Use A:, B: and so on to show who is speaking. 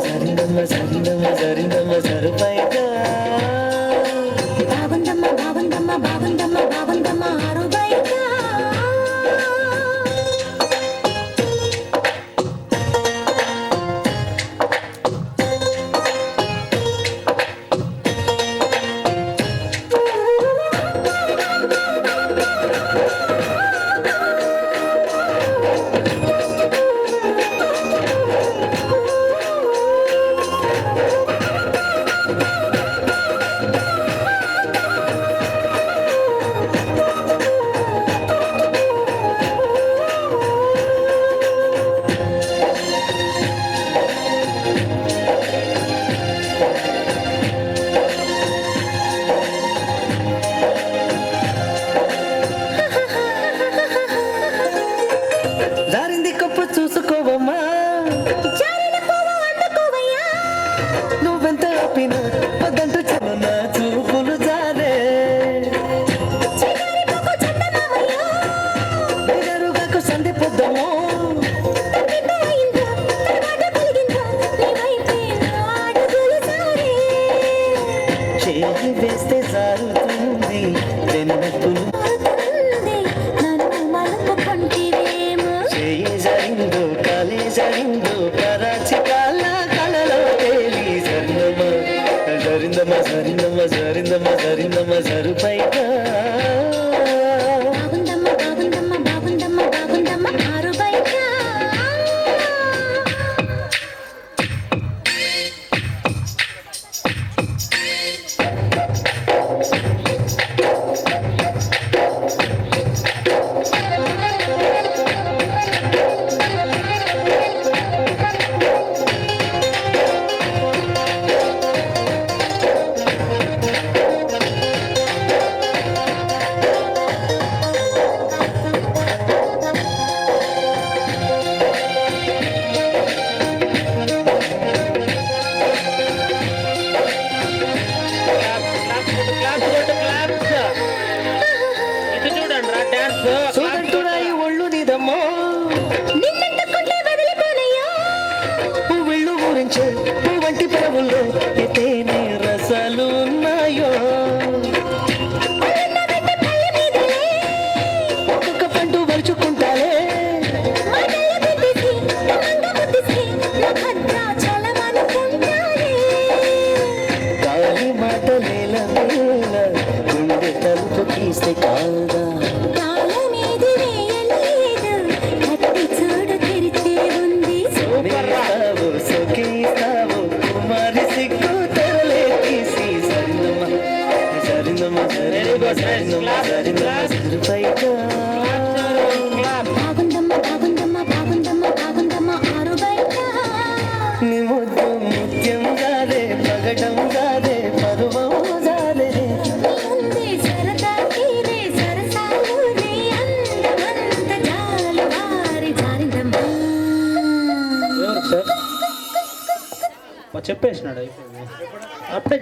A: జరిందమ్మ జరిందమ్మ జరిందమ్మ జరుపైగా
B: బాగుందమ్మ బాగుందమ్మ బాగుందమ్మ బాగుందమ్మ ఆరుబైగా
A: జారింది కప్పు చూసుకోవమ్మా నువ్వెంత ఆపినా పద్దంటూ చిన్న చూపులు జారే బెదరుగాకు సంధి పొద్దము చేయి వేస్తే జారుతుంది వెన్నెత్తులు చేయి జరిందో కాలే జరిందో కరాచి కాల కళలో తేలి జరిందమ్మ జరిందమ్మ జరిందమ్మ జరిందమ్మ జరుపైగా
B: బాగుందమ్మ బాగుందమ్మ బాగుందమ్మ బాగుందమ్మ ఆరుబైగా
A: చూడంటున్నాయి ఒళ్ళు నిదమ్మో పువ్విళ్ళు గురించే పువ్వంటి పెరవుల్లో ఎతేనే రసాలు ఉన్నాయో ఒక్కొక్క పండు వరుచుకుంటాలే గాలి మాటలేల వేళ గుండె తలుపు తీస్తే కాదా సోకిస్తావు సోకిస్తావు కుమారి సిగ్గు తెరలే తీసి జరిందమ్మ జరిందమ్మ జరిందమ్మ జరిందమ్మ జరిందమ్మ జరుపైగా
B: బాగుందమ్మ బాగుందమ్మ బాగుందమ్మ బాగుందమ్మ ఆరుబైగా
A: నీ ముద్దు ముత్యం గారే పగడం గారే పరువం గారే
B: ఉంది సరదా తీరే సరసాలు నీ అందమంత జాలు వారి జారిందమ్మ
C: చెప్పేసినాడు అయిపోయింది అప్పుడే